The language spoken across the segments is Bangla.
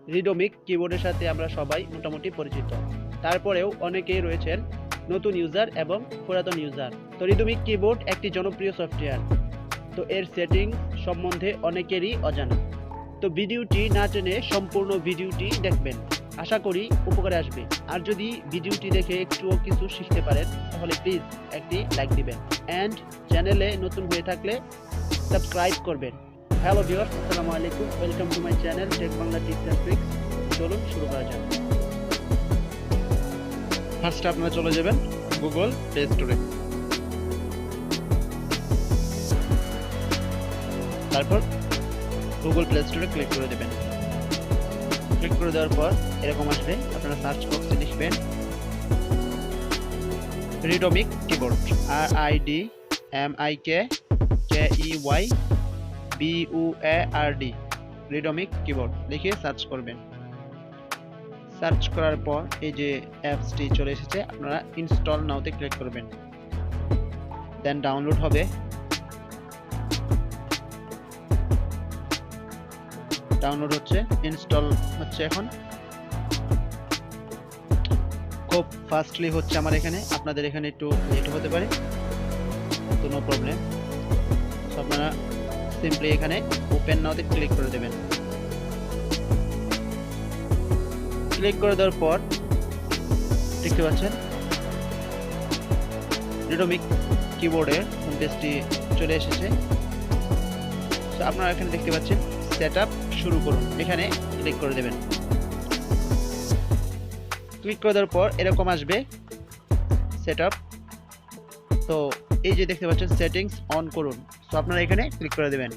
রিডমিক কিবোর্ডের সাথে আমরা সবাই মোটামুটি পরিচিত। তারপরেও অনেকেই রয়েছেন নতুন ইউজার এবং পুরাতন ইউজার। তো রিডমিক কিবোর্ড একটি জনপ্রিয় সফটওয়্যার। তো এর সেটিং সম্বন্ধে অনেকেরই অজানা। তো ভিডিওটি না টেনে সম্পূর্ণ ভিডিওটি দেখবেন, আশা করি উপকারে আসবে। আর যদি ভিডিওটি দেখে একটুও কিছু শিখতে পারেন তাহলে প্লিজ একটি লাইক দিবেন অ্যান্ড চ্যানেলে নতুন হয়ে থাকলে সাবস্ক্রাইব করবেন। হ্যালো ভিউয়ার্স, আসসালামু আলাইকুম, welcome to my channel tech Bangla tips and tricks. চলুন শুরু করা যাক। ফার্স্টে আপনারা চলে যাবেন গুগল প্লে স্টোরে, তারপর গুগল প্লে স্টোরে ক্লিক করে দেবেন। ক্লিক করে দেওয়ার পর এরকম আসবে, আপনারা সার্চ বক্সে লিখবেন Ridmik keyboard, RIDMIK Ridmik keyboard লিখে সার্চ করবেন। সার্চ করার পর এই যে অ্যাপসটি চলে এসেছে, আপনারা ইনস্টল নাওতে ক্লিক করবেন, দেন ডাউনলোড হবে। ডাউনলোড হচ্ছে, ইনস্টল হচ্ছে। এখন খুব ফাস্টলি হচ্ছে আমার এখানে, আপনাদের এখানে একটু লেট হতে পারে, তো নো প্রবলেম। সো আপনারা সিম্পলি এখানে ওপেন নাওতে ক্লিক করে দেবেন। ক্লিক করে দেওয়ার পর দেখতে পাচ্ছেন রিডমিক কিবোর্ডের হোম পেজটি চলে এসেছে। তো আপনারা এখানে দেখতে পাচ্ছেন সেটআপ শুরু করুন, এখানে ক্লিক করে দেবেন। ক্লিক করে দেওয়ার পর এরকম আসবে সেটআপ। তো এই যে দেখতে পাচ্ছেন সেটিংস অন করুন, তো আপনারা এখানে ক্লিক করে দেবেন।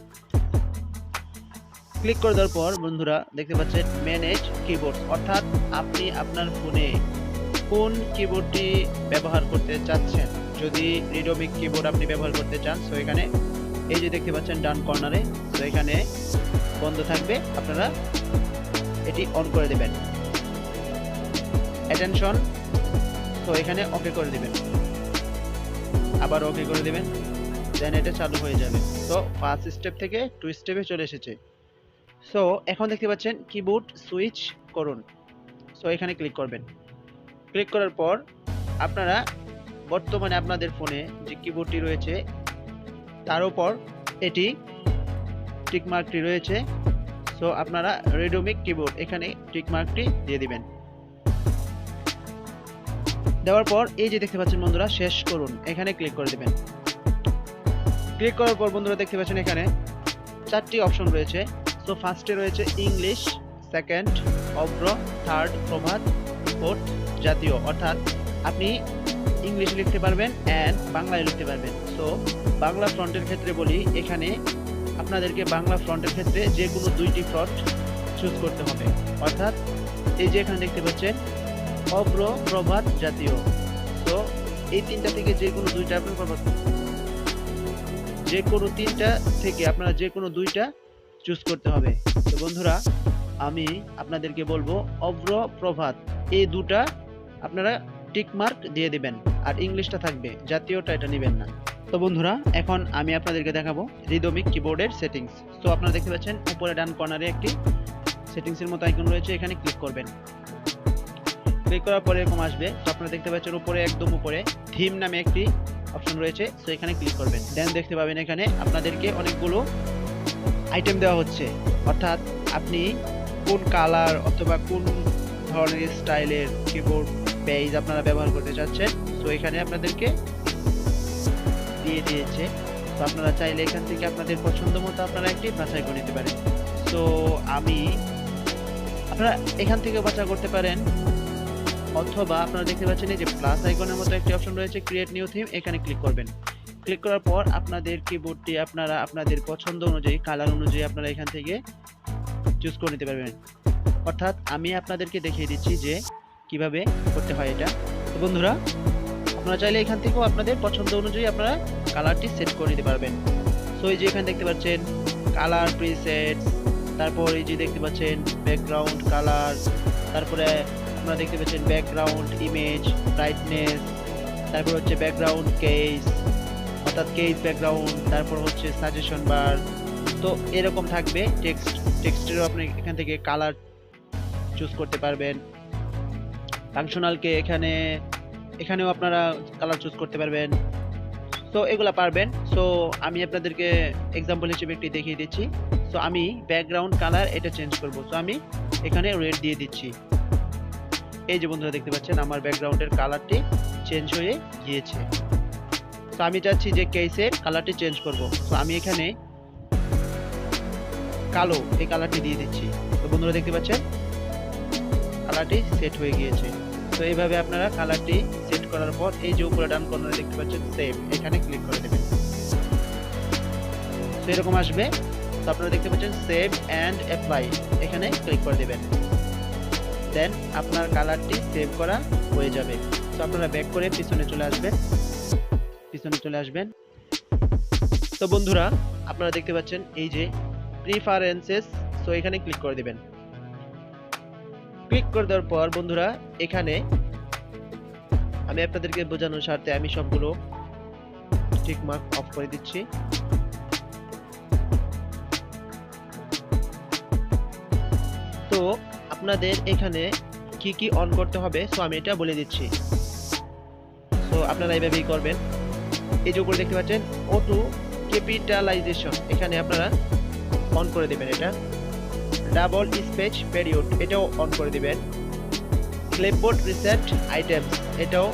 ক্লিক করে দেওয়ার পর বন্ধুরা দেখতে পাচ্ছেন ম্যানেজ কিবোর্ড, অর্থাৎ আপনি আপনার ফোনে কোন কিবোর্ডটি ব্যবহার করতে চাচ্ছেন। যদি রিডমিক কিবোর্ড আপনি ব্যবহার করতে চান, তো এখানে এই যে দেখতে পাচ্ছেন ডান কর্নারে, তো এখানে বন্ধ থাকবে, আপনারা এটি অন করে দেবেন। অ্যাটেনশন, তো এখানে ওকে করে দিবেন, আবার ওকে করে দিবেন, দেন এটা চালু হয়ে যাবে। তো ফার্স্ট স্টেপ থেকে 2 স্টেপে চলে এসেছে। সো এখন দেখতে পাচ্ছেন কিবোর্ড সুইচ করুন, সো এখানে ক্লিক করবেন। ক্লিক করার পর আপনারা বর্তমানে আপনাদের ফোনে যে কিবোর্ডটি রয়েছে তার উপর এটি টিক মার্কটি রয়েছে, সো আপনারা রিডমিক কিবোর্ড এখানে টিক মার্কটি দিয়ে দিবেন। দেওয়ার পর এই যে দেখতে পাচ্ছেন বন্ধুরা শেষ করুন, এখানে ক্লিক করে দিবেন। ক্লিক করার পর বন্ধুরা দেখতে পাচ্ছেন এখানে 4টি অপশন রয়েছে। সো ফার্স্টে রয়েছে ইংলিশ, সেকেন্ড অভ্র, থার্ড প্রভাত, ফোর্থ জাতীয়, অর্থাৎ আপনি ইংলিশে লিখতে পারবেন অ্যান্ড বাংলায় লিখতে পারবেন। সো বাংলা ফ্রন্টের ক্ষেত্রে বলি, এখানে আপনাদেরকে বাংলা ফ্রন্টের ক্ষেত্রে যে কোনো 2টি ফন্ট চুজ করতে হবে, অর্থাৎ এই যে এখানে দেখতে পাচ্ছেন অভ্র, প্রভাত, জাতীয়। তো এই 3টা থেকে যে কোনো 2টা আপনার যে কোনো 3টা থেকে আপনারা যে কোনো 2টা চুজ করতে হবে। তো বন্ধুরা আমি আপনাদেরকে বলবো অভ্র, প্রভাত এই 2টা আপনারা টিক মার্ক দিয়ে দিবেন, আর ইংলিশটা থাকবে, জাতীয়টা এটা নেবেন না। তো বন্ধুরা এখন আমি আপনাদেরকে দেখাবো রিডমিক কিবোর্ডের সেটিংস। তো আপনারা দেখতে পাচ্ছেন উপরে ডান কর্নারে একটি সেটিংসের মতো আইকন রয়েছে, এখানে ক্লিক করবেন। ক্লিক করার পরে এরকম আসবে, তো আপনারা দেখতে পাচ্ছেন উপরে একদম উপরে থিম নামে একটি অপশন রয়েছে, সো এখানে ক্লিক করবেন। দেন দেখতে পাবেন এখানে আপনাদেরকে অনেকগুলো আইটেম দেওয়া হচ্ছে, অর্থাৎ আপনি কোন কালার অথবা কোন ধরনের স্টাইলের কিবোর্ড পেজ আপনারা ব্যবহার করতে চাচ্ছেন, তো এখানে আপনাদেরকে দিয়ে দিয়েছে। তো আপনারা চাইলে এখান থেকে আপনাদের পছন্দ মতো আপনারা একটি বাছাই করে নিতে পারেন। তো আপনারা এখান থেকে বাছাই করতে পারেন, অথবা আপনারা দেখতে পাচ্ছেন এই যে প্লাস আইকনের মতো একটি অপশন রয়েছে ক্রিয়েট নিউ থিম, এখানে ক্লিক করবেন। ক্লিক করার পর আপনাদের কিবোর্ডটি আপনারা আপনাদের পছন্দ অনুযায়ী কালার অনুযায়ী আপনারা এখান থেকে চুজ করে নিতে পারবেন, অর্থাৎ আমি আপনাদেরকে দেখিয়ে দিচ্ছি যে কিভাবে করতে হয় এটা। তো বন্ধুরা আপনারা চাইলে এখান থেকেও আপনাদের পছন্দ অনুযায়ী আপনারা কালারটি সেট করে নিতে পারবেন। সো এই যে এখানে দেখতে পাচ্ছেন কালার প্রিসেটস, তারপর এই যে দেখতে পাচ্ছেন ব্যাকগ্রাউন্ড কালার, তারপরে আপনারা দেখতে পাচ্ছেন ব্যাকগ্রাউন্ড ইমেজ ব্রাইটনেস, তারপর হচ্ছে ব্যাকগ্রাউন্ড কেস, অর্থাৎ কেস ব্যাকগ্রাউন্ড, তারপর হচ্ছে সাজেশন বার। তো এরকম থাকবে টেক্সটেরও আপনি এখান থেকে কালার চুজ করতে পারবেন। ফাংশনালকে এখানেও আপনারা কালার চুজ করতে পারবেন। সো এগুলা পারবেন। সো আমি আপনাদেরকে এক্সাম্পল হিসেবে একটি দেখিয়ে দিচ্ছি। সো আমি ব্যাকগ্রাউন্ড কালার এটা চেঞ্জ করব। সো আমি এখানে রেড দিয়ে দিচ্ছি। এই যে বন্ধুরা দেখতে পাচ্ছেন আমার ব্যাকগ্রাউন্ডের কালারটি চেঞ্জ হয়ে গিয়েছে। তো আমি চাচ্ছি যে কেসের কালারটি চেঞ্জ করব। তো আমি এখানে কালো এই কালারটি দিয়ে দিচ্ছি। তো বন্ধুরা দেখতে পাচ্ছেন কালারটি সেট হয়ে গিয়েছে। তো এইভাবে আপনারা কালারটি সেট করার পর এই যে উপরে ডান কর্নারে দেখতে পাচ্ছেন সেভ, এখানে ক্লিক করে দেবেন। তো এরকম আসবে। তো আপনারা দেখতে পাচ্ছেন সেভ এন্ড অ্যাপ্লাই, এখানে ক্লিক করে দেবেন। দেন আপনার কালারটি সেভ করা হয়ে যাবে। তো আপনারা ব্যাক করে পিছনে চলে আসবেন। তো বন্ধুরা আপনারা দেখতে পাচ্ছেন এই যে প্রিফারেন্সেস, সো এখানে ক্লিক করে দিবেন। ক্লিক করে দেওয়ার পর বন্ধুরা এখানে আমি আপনাদেরকে বোঝানোর স্বার্থে আমি সবগুলো টিক মার্ক অফ করে দিচ্ছি। তো আপনাদের এখানে কি কি অন করতে হবে সো আমি এটা বলে দিচ্ছি। সো আপনারা এইভাবেই করবেন। এই যে উপরে দেখতে পাচ্ছেন অটো ক্যাপিটালাইজেশন, এখানে আপনারা অন করে দিবেন। এটা ডাবল স্পেস পিরিয়ড এটাও অন করে দিবেন। ক্লিপবোর্ড রিসেট আইটেমস এটাও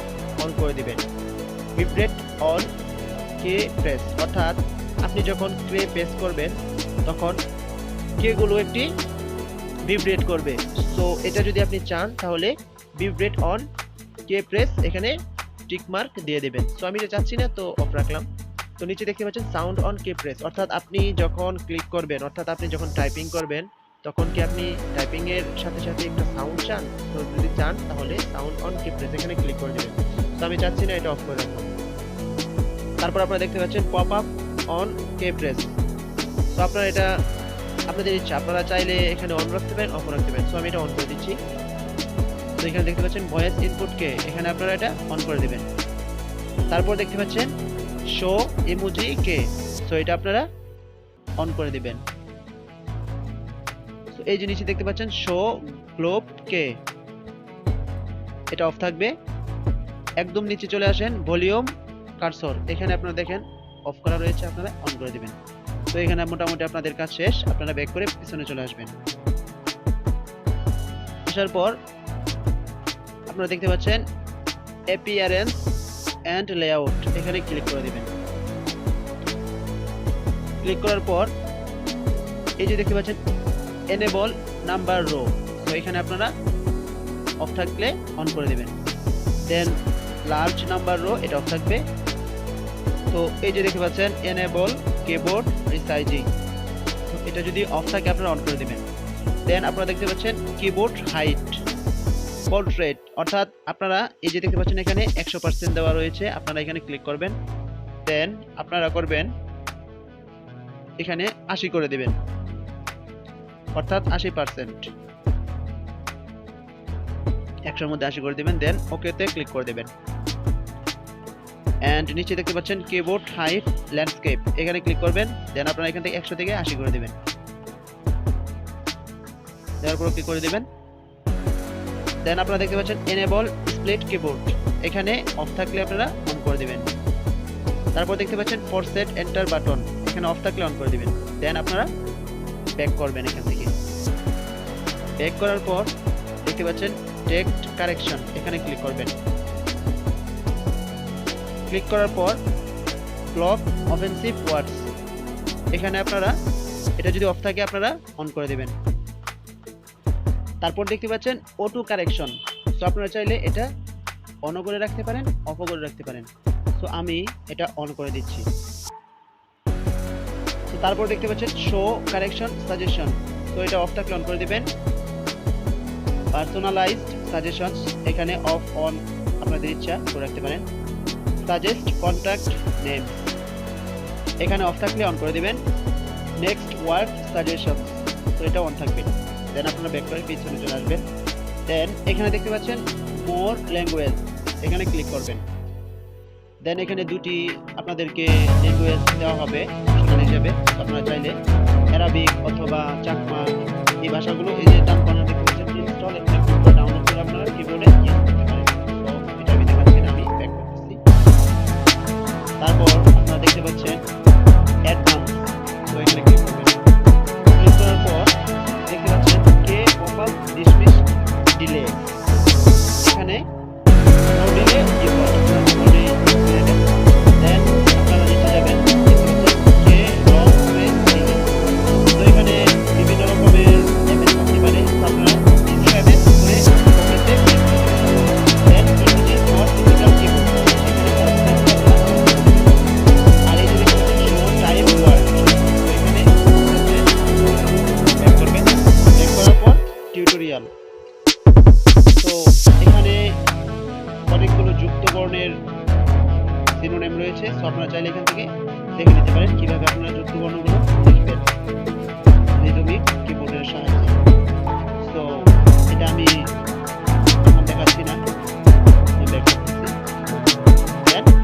অন করে দিবেন। ভিব্রেট অন কে প্রেস, অর্থাৎ আপনি যখন কে প্রেস করবেন তখন কেগুলো একটি ভিব্রেট করবে। সো এটা যদি আপনি চান তাহলে ভিব্রেট অন কে প্রেস এখানে টিক মার্ক দিয়ে দেবেন। সো আমি এটা চাচ্ছি না, তো অফ রাখলাম। তো নিচে দেখতে পাচ্ছেন সাউন্ড অন কে প্রেস, অর্থাৎ আপনি যখন ক্লিক করবেন, অর্থাৎ আপনি যখন টাইপিং করবেন তখন কি আপনি টাইপিং এর সাথে সাথে একটা সাউন্ড চান? তো যদি চান তাহলে সাউন্ড অন কি প্রেস এখানে ক্লিক করে দেবেন। তো আমি চাচ্ছি না, এটা অফ করে রাখবো। তারপর আপনারা দেখতে পাচ্ছেন pop up on K press. তো আপনারা এটা আপনাদের ইচ্ছা, আপনারা চাইলে এখানে অন রাখতে পারেন, অফ রাখতে পারেন। তো আমি এটা অন করে দিচ্ছি। তো এখানে দেখতে পাচ্ছেন ভয়েস ইনপুট কে, এখানে আপনারা এটা অন করে দিবেন। তারপর দেখতে পাচ্ছেন শো ইমোজি কে, তো এটা আপনারা অন করে দিবেন। এই যে নিচে দেখতে পাচ্ছেন শো গ্লোব কে, এটা অফ থাকবে। একদম নিচে চলে আসেন ভলিউম কার্সর, এখানে আপনারা দেখেন অফ করা রয়েছে, আপনারা অন করে দিবেন। তো এখানে মোটামুটি আপনাদের কাজ শেষ। আপনারা ব্যাক করে পিছনে চলে আসবেন। আসার পর আপনারা দেখতে পাচ্ছেন অ্যাপিয়ারেন্স এন্ড লেআউট, এখানে ক্লিক করে দিবেন। ক্লিক করার পর এই যে দেখতে পাচ্ছেন এনেবল নাম্বার রো, তো এখানে আপনারা অফ থাকলে অন করে দিবেন। দেন লার্জ নাম্বার রো এটা অফ থাকবে। তো এই যে দেখতে পাচ্ছেন এনেবল কিবোর্ড রিসাইজিং, তো এটা যদি অফ থাকে আপনারা অন করে দিবেন। দেন আপনারা দেখতে পাচ্ছেন কিবোর্ড হাইট পোর্ট্রেট, অর্থাৎ আপনারা এই যে দেখতে পাচ্ছেন এখানে 100% দেওয়া রয়েছে, আপনারা এখানে ক্লিক করবেন। দেন আপনারা করবেন এখানে 80 করে দিবেন, অর্থাৎ 80%, 100-র মধ্যে 80 করে দিবেন। দেন ওকেতে ক্লিক করে দিবেন। এন্ড নিচে দেখতে পাচ্ছেন কিবোর্ড হাইট ল্যান্ডস্কেপ, এখানে ক্লিক করবেন। দেন আপনারা এখান থেকে 100 থেকে 80 করে দিবেন। দেওয়ার পর ক্লিক করে দিবেন। দেন আপনারা দেখতে পাচ্ছেন এনেবল স্প্লিট কিবোর্ড, এখানে অফ থাকলে আপনারা অন করে দিবেন। তারপর দেখতে পাচ্ছেন ফরসেট এন্টার বাটন, এখানে অফ থাকলে অন করে দিবেন। দেন আপনারা ব্যাক করবেন। এখান থেকে ব্যাক করার পর দেখতে পাচ্ছেন টেক্সট কারেকশন, এখানে ক্লিক করবেন। ক্লিক করার পর ব্লক অফেন্সিভ ওয়ার্ডস, এখানে আপনারা এটা যদি অফ থাকে আপনারা অন করে দিবেন। তারপর দেখতে পাচ্ছেন অটো কারেকশন, তো আপনারা চাইলে এটা অন করে রাখতে পারেন, অফ করে রাখতে পারেন। তো আমি এটা অন করে দিচ্ছি। তো তারপর দেখতে পাচ্ছেন শো কারেকশন সাজেশন, তো এটা অফ থাকলে অন করে দিবেন। পার্সোনালাইজড সাজেশনস, এখানে অফ অন আপনাদের ইচ্ছা করে রাখতে পারেন। সাজেস্ট কন্ট্যাক্ট নেম, এখানে অফ থাকলে অন করে দিবেন। নেক্সট ওয়ার্ড সাজেশনস, তো এটা অন থাকবে। দেন আপনারা ব্যাক করে পিছনে চলে আসবেন। দেন এখানে দেখতে পাচ্ছেন মোর ল্যাঙ্গুয়েজ, এখানে ক্লিক করবেন। দেন এখানে দুটি আপনাদেরকে ল্যাঙ্গুয়েজ দেওয়া হবে অপশনাল হিসেবে, আপনারা চাইলে অ্যারাবিক অথবা চাকমা এই ভাষাগুলো এই যে ডান কর্নারে দেখতে পাচ্ছেন ইনস্টল, টিউটোরিয়াল। তো এখানে অনেকগুলো যুক্ত বর্ণের সিনোনিম রয়েছে, সো আপনারা চাইলে এখান থেকে দেখে নিতে পারেন কিভাবে আপনারা যুক্ত বর্ণগুলো লিখবেন রিদমিক কিবোর্ডের সাহায্যে। তো এটা আমি এখন দেখাচ্ছি না,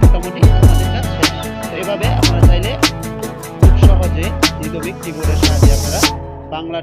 মোটামুটি আমাদের কাজ শেষ। তো এভাবে আপনারা চাইলে খুব সহজে রিদমিক কিবোর্ডের সাহায্যে আপনারা বাংলা